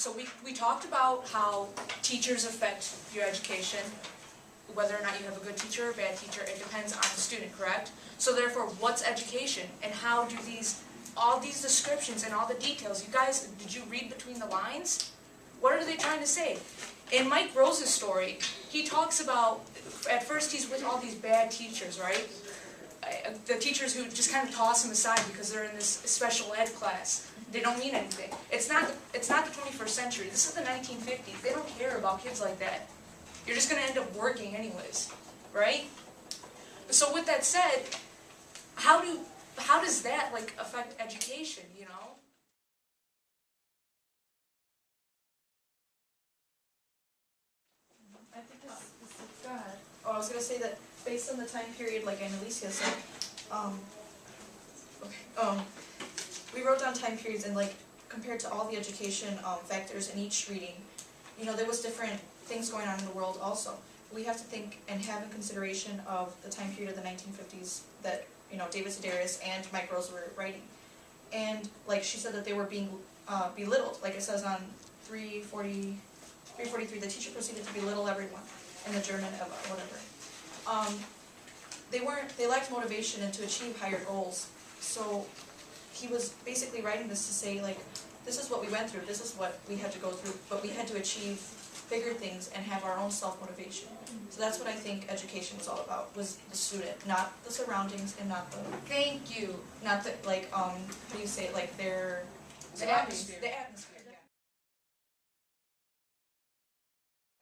So we talked about how teachers affect your education. Whether or not you have a good teacher or a bad teacher, it depends on the student, correct? So therefore, what's education? And how do all these descriptions and all the details, you guys, did you read between the lines? What are they trying to say? In Mike Rose's story, he talks about, at first he's with all these bad teachers, right? The teachers who just kind of toss him aside because they're in this special ed class. They don't mean anything. It's not the 21st century. This is the 1950s. They don't care about kids like that. You're just going to end up working anyways, right? So with that said, how does that like affect education, you know? I think go ahead. Oh, I was going to say that based on the time period, like Annalisa said, we wrote down time periods and like compared to all the education factors in each reading, you know, there was different things going on in the world also. We have to think and have in consideration of the time period of the 1950s that, you know, David Sedaris and Mike Rose were writing. And like she said that they were being belittled, like it says on 343, the teacher proceeded to belittle everyone in the German whatever. They lacked motivation and to achieve higher goals. So he was basically writing this to say, like, this is what we went through, this is what we had to go through, but we had to achieve bigger things and have our own self-motivation. So that's what I think education was all about, was the student, not the surroundings and not the... Thank you. Not the, like, how do you say it, like their... The atmosphere. The atmosphere, yeah.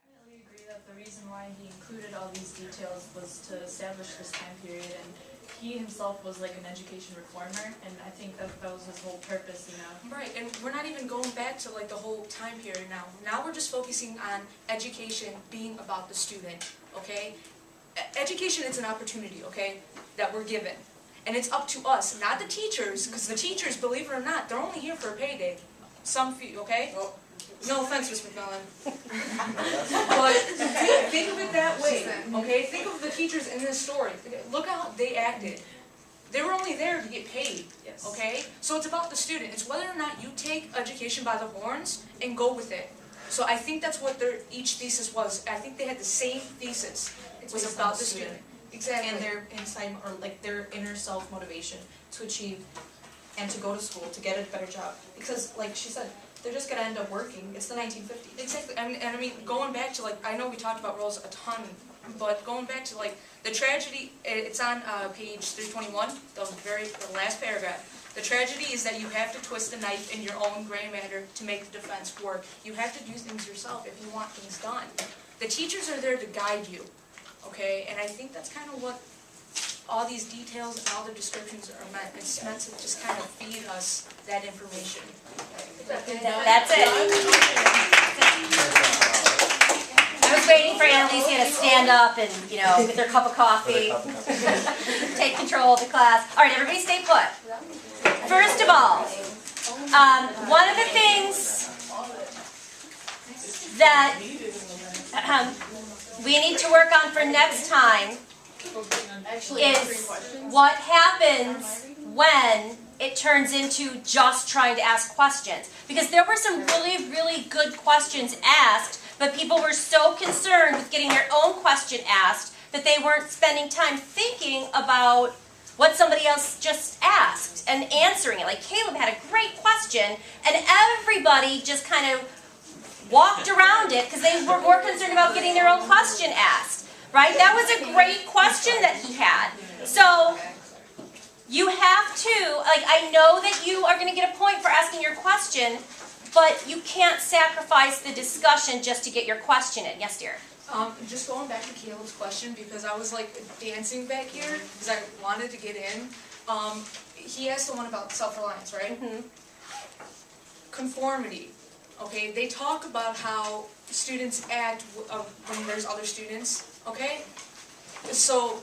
I definitely agree that the reason why he included all these details was to establish this time period, and he himself was like an education reformer, and I think that was his whole purpose, you know. Right, and we're not even going back to like the whole time period now. Now we're just focusing on education being about the student, okay? Education is an opportunity, okay, that we're given. And it's up to us, not the teachers, because the teachers, believe it or not, they're only here for a payday. Some few, okay? Oh. No offense, Ms. McMillan. But think of it that way, okay? Think of the teachers in this story. Look how they acted. They were only there to get paid, okay? So it's about the student. It's whether or not you take education by the horns and go with it. So I think that's what each thesis was. I think they had the same thesis. It was about the student. Exactly. And their inside, or like their inner self-motivation to achieve and to go to school, to get a better job. Because, like she said, they're just going to end up working. It's the 1950s. Exactly. And I mean, going back to, like, I know we talked about Rose a ton, but going back to, like, the tragedy, it's on page 321, the last paragraph. The tragedy is that you have to twist the knife in your own gray matter to make the defense work. You have to do things yourself if you want things done. The teachers are there to guide you, okay? And I think that's kind of what all these details and all the descriptions are meant. It's meant to just kind of feed us that information. That's it. I was waiting for Annalisa to stand up and, you know, with their cup of coffee, take control of the class. All right, everybody stay put. First of all, one of the things that we need to work on for next time is what happens when it turns into just trying to ask questions. Because there were some really, really good questions asked, but people were so concerned with getting their own question asked that they weren't spending time thinking about what somebody else just asked and answering it. Like Caleb had a great question, and everybody just kind of walked around it because they were more concerned about getting their own question asked. Right? That was a great question that he had. So you have to, like, I know that you are going to get a point for asking your question, but you can't sacrifice the discussion just to get your question in. Yes, dear? Just going back to Caleb's question, because I was like dancing back here because I wanted to get in. He asked the one about self-reliance, right? Mm-hmm. Conformity. Okay, they talk about how students act when there's other students. Okay, so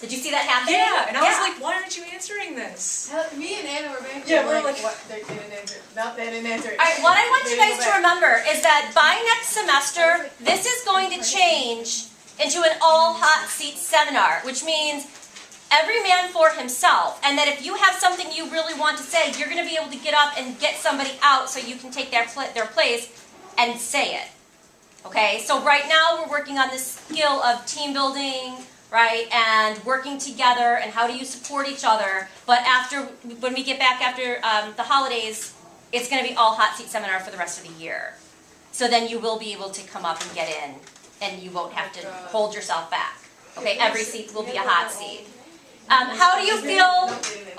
did you see that happening? yeah, and I was like, why aren't you answering this? Me and Anna were back Yeah, there, we're like what? They didn't answer. Not they didn't answer. All right, what I want you guys to remember is that by next semester, this is going to change into an all hot seat seminar, which means every man for himself, and that if you have something you really want to say, you're going to be able to get up and get somebody out so you can take their place and say it. Okay, so right now we're working on this skill of team building, right, and working together, and how do you support each other. But when we get back after the holidays, it's going to be all hot seat seminar for the rest of the year. So then you will be able to come up and get in, and you won't have to hold yourself back. Okay, every seat will be a hot seat. How do you feel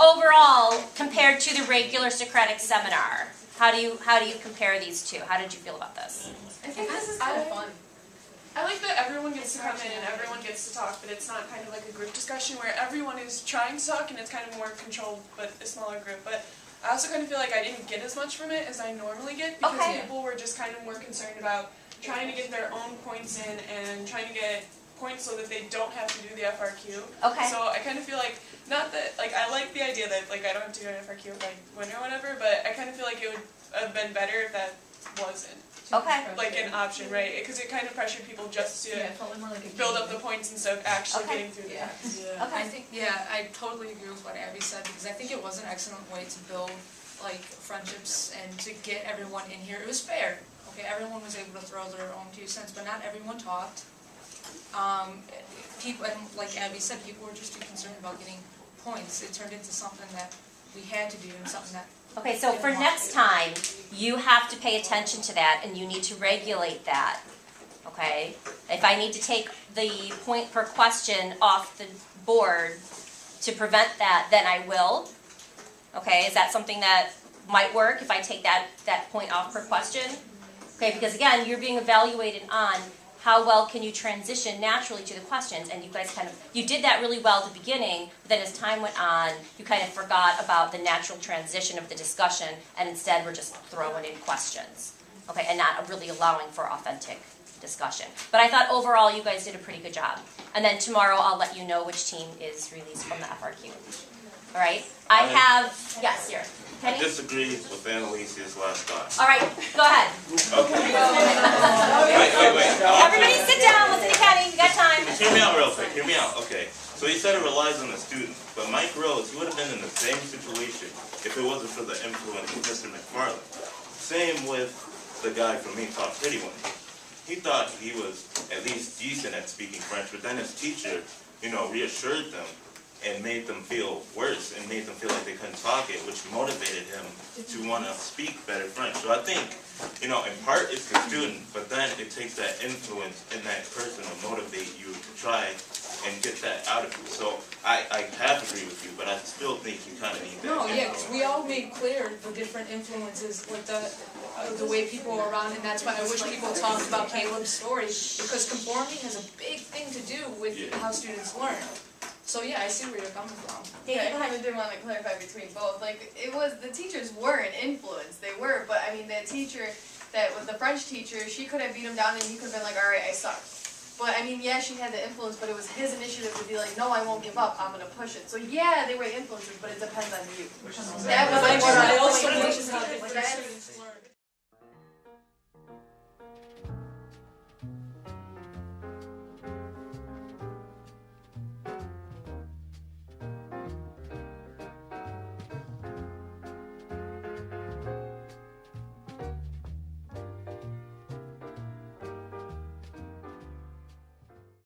overall compared to the regular Socratic Seminar? How do you compare these two? How did you feel about this? I think this is kind of fun. I like that everyone gets to come in and everyone gets to talk, but it's not kind of like a group discussion where everyone is trying to talk and it's kind of more controlled, but a smaller group. But I also kind of feel like I didn't get as much from it as I normally get because people were just kind of more concerned about trying to get their own points in and trying to get points so that they don't have to do the FRQ. Okay. So I kind of feel like, not that, like I like the idea that like I don't have to do an FRQ if I win or whatever, but I kind of feel like it would have been better if that wasn't. Okay. Like an option, right? Because it kind of pressured people just to Yeah, it felt more like a build game. up the points instead of actually Okay. getting through the test. Yeah. Okay. I think, I totally agree with what Abby said, because I think it was an excellent way to build, like, friendships and to get everyone in here. It was fair, okay, everyone was able to throw their own 2 cents, but not everyone talked. People, and like Abby said, people were just too concerned about getting points. It turned into something that we had to do and something that. Okay, so for next time, you have to pay attention to that, and you need to regulate that, okay? If I need to take the point per question off the board to prevent that, then I will. Okay, is that something that might work if I take that point off per question? Okay, because again, you're being evaluated on how well can you transition naturally to the questions, and you guys you did that really well at the beginning, but then as time went on, you kind of forgot about the natural transition of the discussion, and instead we're just throwing in questions, okay, and not really allowing for authentic discussion. But I thought overall you guys did a pretty good job. And then tomorrow I'll let you know which team is released from the FRQ. All right? I have, yes, here. I Penny? disagree with Annalise's last thought. All right, go ahead. Okay. Wait. Everybody sit down, listen to Kenny, you got time. Just hear me out real quick, hear me out. Okay. So he said it relies on the student, but Mike Rose, he would have been in the same situation if it wasn't for the influence of Mr. McFarland. Same with the guy from Me Talk Pretty One. He thought he was at least decent at speaking French, but then his teacher, reassured them and made them feel worse and made them feel like they couldn't talk it, which motivated him to want to speak better French. So I think, in part it's the student, but then it takes that influence in that person to motivate you to try and get that out of you. So I have to agree with you, but I still think you kind of need that. No, yeah, because we all made clear the different influences with the way people are around, and that's why I wish people talked about Caleb's story, because conforming has a big thing to do with how students learn. So yeah, I see where you're coming from. Yeah, I kind of did want to clarify between both. Like, the teachers were an influence. They were, but I mean, the teacher that was the French teacher, she could have beat him down and he could have been like, all right, I suck. But I mean, yeah, she had the influence, but it was his initiative to be like, no, I won't give up, I'm going to push it. So yeah, they were influences, but it depends on you. That was like what I also was teaches how different students learn.